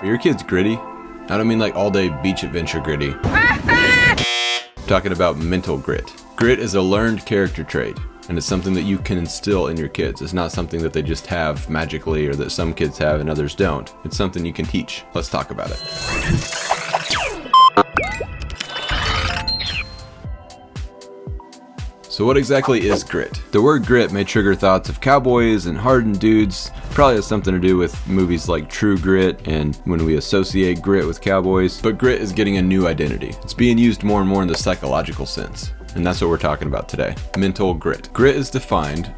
Are your kids gritty? I don't mean like all day beach adventure gritty. I'm talking about mental grit. Grit is a learned character trait, and it's something that you can instill in your kids. It's not something that they just have magically or that some kids have and others don't. It's something you can teach. Let's talk about it. So what exactly is grit? The word grit may trigger thoughts of cowboys and hardened dudes. Probably has something to do with movies like True Grit and when we associate grit with cowboys. But grit is getting a new identity. It's being used more and more in the psychological sense. And that's what we're talking about today. Mental grit. Grit is defined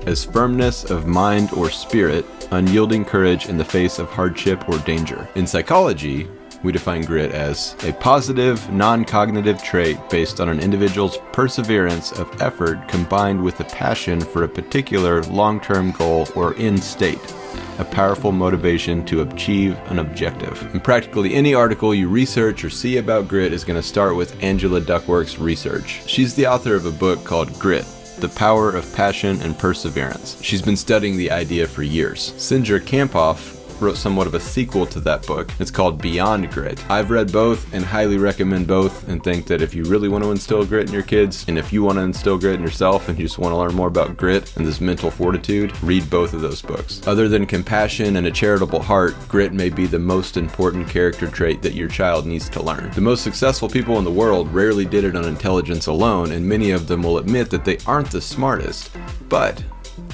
as firmness of mind or spirit, unyielding courage in the face of hardship or danger. In psychology, we define grit as a positive, non-cognitive trait based on an individual's perseverance of effort combined with a passion for a particular long-term goal or end state, a powerful motivation to achieve an objective. And practically any article you research or see about grit is going to start with Angela Duckworth's research. She's the author of a book called Grit: The Power of Passion and Perseverance. She's been studying the idea for years. Sindra Kamphoff wrote somewhat of a sequel to that book. It's called Beyond Grit. I've read both and highly recommend both, and think that if you really want to instill grit in your kids, and if you want to instill grit in yourself and you just want to learn more about grit and this mental fortitude, read both of those books. Other than compassion and a charitable heart, grit may be the most important character trait that your child needs to learn. The most successful people in the world rarely did it on intelligence alone, and many of them will admit that they aren't the smartest, but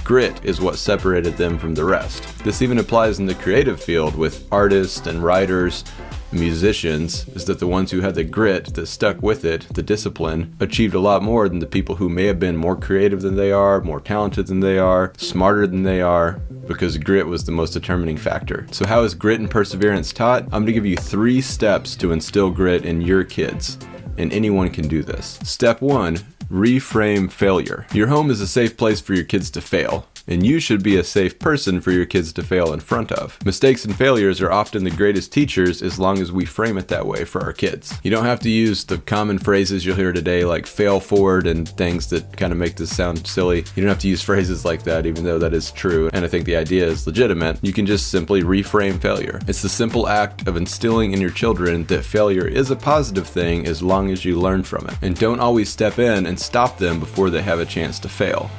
grit is what separated them from the rest. This even applies in the creative field with artists and writers, musicians, is that the ones who had the grit that stuck with it, the discipline, achieved a lot more than the people who may have been more creative than they are, more talented than they are, smarter than they are, because grit was the most determining factor. So how is grit and perseverance taught? I'm going to give you 3 steps to instill grit in your kids, and anyone can do this. Step 1. Reframe failure. Your home is a safe place for your kids to fail, and you should be a safe person for your kids to fail in front of. Mistakes and failures are often the greatest teachers as long as we frame it that way for our kids. You don't have to use the common phrases you'll hear today like fail forward and things that kind of make this sound silly. You don't have to use phrases like that, even though that is true, and I think the idea is legitimate. You can just simply reframe failure. It's the simple act of instilling in your children that failure is a positive thing as long as you learn from it. And don't always step in and stop them before they have a chance to fail.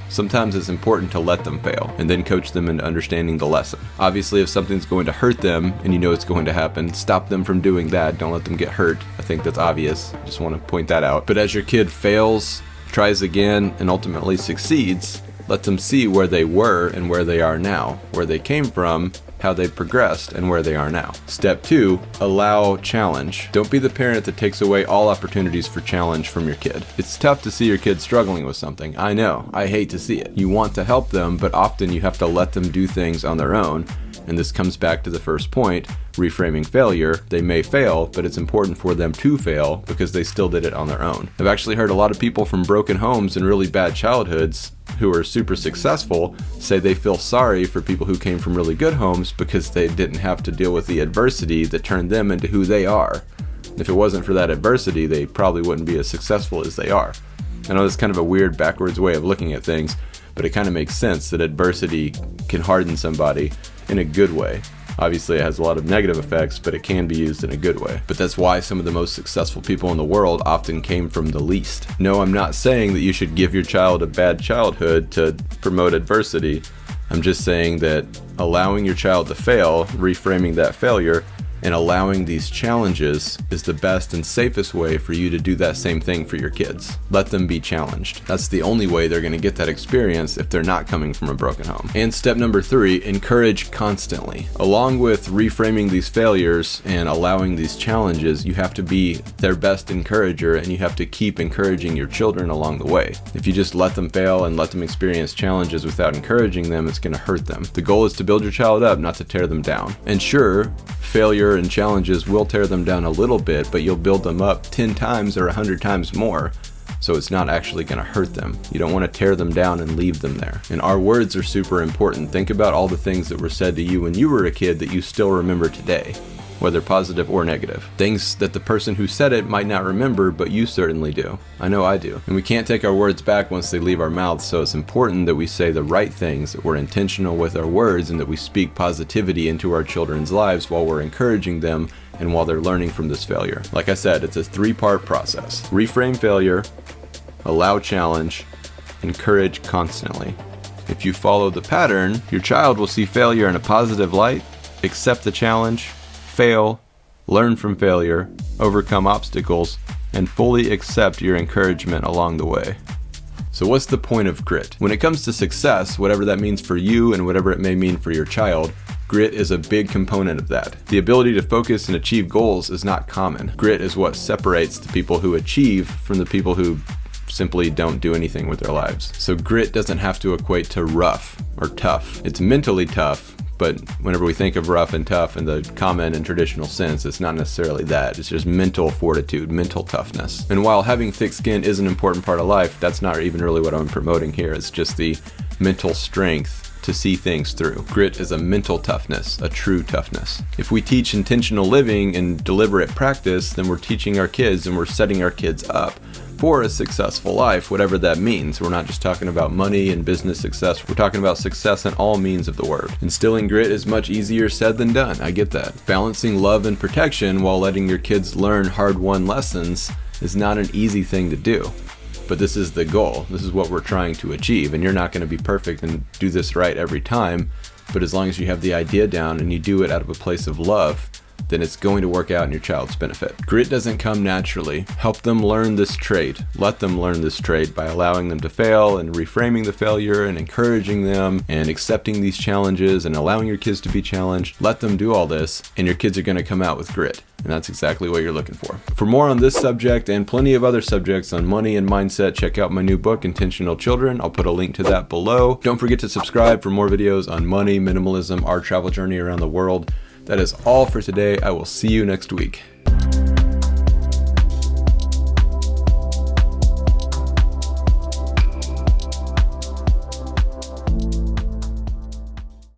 Sometimes it's important to let them fail and then coach them into understanding the lesson. Obviously, if something's going to hurt them and you know it's going to happen, stop them from doing that. Don't let them get hurt. I think that's obvious. I just want to point that out. But as your kid fails, tries again, and ultimately succeeds, let them see where they were and where they are now, where they came from, how they progressed, and where they are now. Step 2, allow challenge. Don't be the parent that takes away all opportunities for challenge from your kid. It's tough to see your kid struggling with something. I know. I hate to see it. You want to help them, but often you have to let them do things on their own. And this comes back to the first point, reframing failure. They may fail, but it's important for them to fail because they still did it on their own. I've actually heard a lot of people from broken homes and really bad childhoods who are super successful say they feel sorry for people who came from really good homes because they didn't have to deal with the adversity that turned them into who they are. If it wasn't for that adversity, they probably wouldn't be as successful as they are. I know it's kind of a weird backwards way of looking at things, but it kind of makes sense that adversity can harden somebody in a good way. Obviously, it has a lot of negative effects, but it can be used in a good way. But that's why some of the most successful people in the world often came from the least. No, I'm not saying that you should give your child a bad childhood to promote adversity. I'm just saying that allowing your child to fail, reframing that failure, and allowing these challenges is the best and safest way for you to do that same thing for your kids. Let them be challenged. That's the only way they're going to get that experience if they're not coming from a broken home. And step number 3, encourage constantly. Along with reframing these failures and allowing these challenges, you have to be their best encourager, and you have to keep encouraging your children along the way. If you just let them fail and let them experience challenges without encouraging them, it's going to hurt them. The goal is to build your child up, not to tear them down. And sure, failure and challenges will tear them down a little bit, but you'll build them up 10 times or 100 times more. So it's not actually going to hurt them. You don't want to tear them down and leave them there. And our words are super important. Think about all the things that were said to you when you were a kid that you still remember today. whether positive or negative. Things that the person who said it might not remember, but you certainly do. I know I do. And we can't take our words back once they leave our mouths, so it's important that we say the right things, that we're intentional with our words, and that we speak positivity into our children's lives while we're encouraging them and while they're learning from this failure. Like I said, it's a 3-part process. Reframe failure, allow challenge, encourage constantly. If you follow the pattern, your child will see failure in a positive light, accept the challenge, fail, learn from failure, overcome obstacles, and fully accept your encouragement along the way. So what's the point of grit? When it comes to success, whatever that means for you and whatever it may mean for your child, grit is a big component of that. The ability to focus and achieve goals is not common. Grit is what separates the people who achieve from the people who simply don't do anything with their lives. So grit doesn't have to equate to rough or tough. It's mentally tough, but whenever we think of rough and tough in the common and traditional sense, it's not necessarily that. It's just mental fortitude, mental toughness. And while having thick skin is an important part of life, that's not even really what I'm promoting here. It's just the mental strength to see things through. Grit is a mental toughness, a true toughness. If we teach intentional living and deliberate practice, then we're teaching our kids and we're setting our kids up for a successful life, whatever that means. We're not just talking about money and business success. We're talking about success in all means of the word. Instilling grit is much easier said than done. I get that. Balancing love and protection while letting your kids learn hard-won lessons is not an easy thing to do. But this is the goal. This is what we're trying to achieve. And you're not going to be perfect and do this right every time. But as long as you have the idea down and you do it out of a place of love, then it's going to work out in your child's benefit. Grit doesn't come naturally. Help them learn this trait. Let them learn this trait by allowing them to fail and reframing the failure and encouraging them and accepting these challenges and allowing your kids to be challenged. Let them do all this and your kids are going to come out with grit. And that's exactly what you're looking for. For more on this subject and plenty of other subjects on money and mindset, check out my new book, Intentional Children. I'll put a link to that below. Don't forget to subscribe for more videos on money, minimalism, our travel journey around the world. That is all for today. I will see you next week.